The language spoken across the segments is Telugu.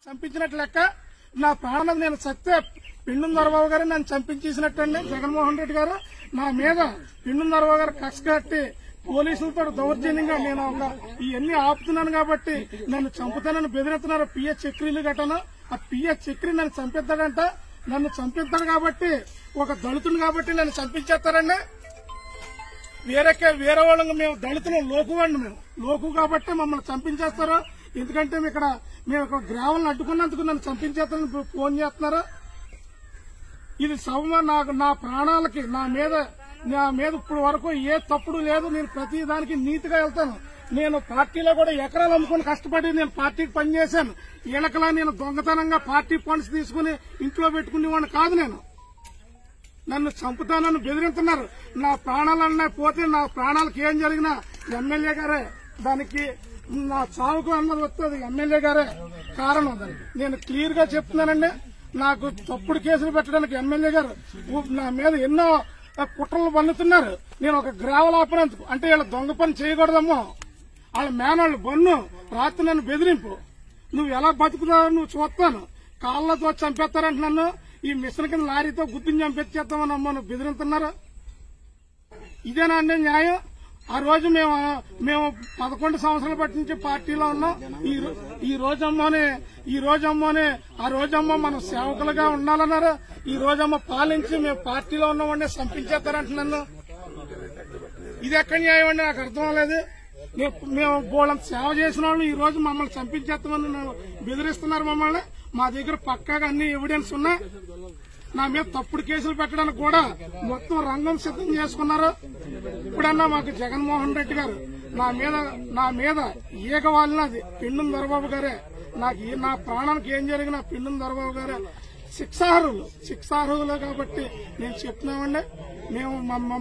చంపించినట్లు లెక్క నా ప్రాణం నేను సత్య పిండం దొరబాబు గారు నన్ను చంపించేసినట్టండి. జగన్మోహన్ రెడ్డి గారు నా మీద పిండం దొరబాబు గారు కక్ష కట్టి పోలీసులతో దౌర్జన్యంగా నేను ఇవన్నీ ఆపుతున్నాను కాబట్టి నన్ను చంపుతానని బెదిరిస్తున్నారు. పిఎస్ చక్రీలు గట్టను ఆ పిఎస్ చక్రి నన్ను చంపిస్తాడంట. నన్ను చంపిస్తాడు కాబట్టి ఒక దళితుడు కాబట్టి నన్ను చంపించేస్తారండి. వేరే వాళ్ళకి మేము దళితులు లోకు అండి, మేము లోకు కాబట్టి మమ్మల్ని చంపించేస్తారు. ఎందుకంటే మేము ఇక్కడ గ్రామాలను అడ్డుకున్నందుకు నన్ను చంపించేస్తారని ఫోన్ చేస్తున్నారు. ఇది సౌమ నా ప్రాణాలకి నా మీద ఇప్పుడు వరకు ఏ తప్పుడు లేదు. నేను ప్రతి దానికి నీతిగా వెళ్తాను. నేను పార్టీలో కూడా ఎకరాలు అమ్ముకుని కష్టపడి నేను పార్టీకి పనిచేశాను. వీళ్ళకలా నేను దొంగతనంగా పార్టీ ఫండ్స్ తీసుకుని ఇంట్లో పెట్టుకునేవాడిని కాదు. నన్ను చంపుతానని బెదిరిస్తున్నారు. నా ప్రాణాలన్నా పోతే నా ప్రాణాలకు ఏం జరిగినా ఎమ్మెల్యే గారే దానికి నా చావుకు అన్నది వస్తుంది. ఎమ్మెల్యే గారే కారణం. దానికి నేను క్లియర్ గా చెప్తున్నానండి. నాకు తప్పుడు కేసులు పెట్టడానికి ఎమ్మెల్యే గారు నా మీద ఎన్నో కుట్రలు పన్నుతున్నారు. నేను ఒక గ్రావెల్ ఆపనందుకు అంటే వీళ్ళ దొంగ పని చేయకూడదమ్మో. వాళ్ళ మేనవాళ్ళు బన్ను రాత్రి నన్ను బెదిరింపు. నువ్వు ఎలా బతుకుతావు నువ్వు చూస్తాను, కాళ్ళతో చంపేస్తారంట నన్ను. ఈ మిషన్ కింద లారీతో గుర్తిని చంపించేస్తామని అమ్మ నువ్వు బెదిరింతున్నారు. ఇదేనా అండి న్యాయం? ఆ రోజు మేము 11 సంవత్సరాల బట్టి నుంచి పార్టీలో ఉన్నాం. ఈ రోజమ్మని ఆ రోజమ్మ మనం సేవకులుగా ఉండాలన్నారు. ఈ రోజమ్మ పాలించి మేము పార్టీలో ఉన్నామండి చంపించేస్తారంట నన్ను. ఇది ఎక్కడ న్యాయం అండి? నాకు అర్థం లేదు. మేము బోళ్ళంత సేవ చేసిన వాళ్ళు ఈ రోజు మమ్మల్ని చంపించేస్తామని బెదిరిస్తున్నారు మమ్మల్ని. మా దగ్గర పక్కాగా అన్ని ఎవిడెన్స్ ఉన్నాయి. నా మీద తప్పుడు కేసులు పెట్టడానికి కూడా మొత్తం రంగం సిద్ధం చేసుకున్నారు. ఇప్పుడన్నా మాకు జగన్మోహన్ రెడ్డి గారు నా మీద ఈగ వాలినది పిండం దొరబాబు గారే. నా ప్రాణానికి ఏం జరిగినా పిండం దొరబాబు గారే శిక్షార్హులు కాబట్టి నేను చెప్తున్నామండి. మేము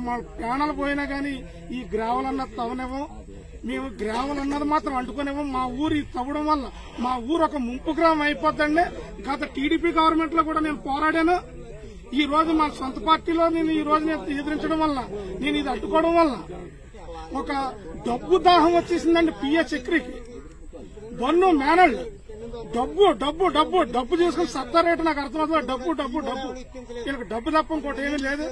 మా ప్రాణాలు పోయినా గానీ ఈ గ్రావెల్ అన్నది తవ్వనివ్వం. మేము గ్రావెల్ అన్నది మాత్రం అంటుకునేమో. మా ఊరు తవ్వడం వల్ల మా ఊరు ఒక ముంపు గ్రామం అయిపోద్దండి. గత టీడీపీ గవర్నమెంట్ లో కూడా నేను పోరాడాను. ఈ రోజు మా సొంత పార్టీలో నేను ఎదిరించడం వల్ల నేను ఇది అడ్డుకోవడం వల్ల ఒక డబ్బు దాహం వచ్చేసిందండి. పిఎస్ చక్రికి బన్ను మేనళ్ళు డబ్బు చేసుకుని సత్తారేటు నాకు అర్థమవుతుంది. డబ్బు వీళ్ళకి డబ్బు తప్ప ఇంకోటి ఏమీ లేదు.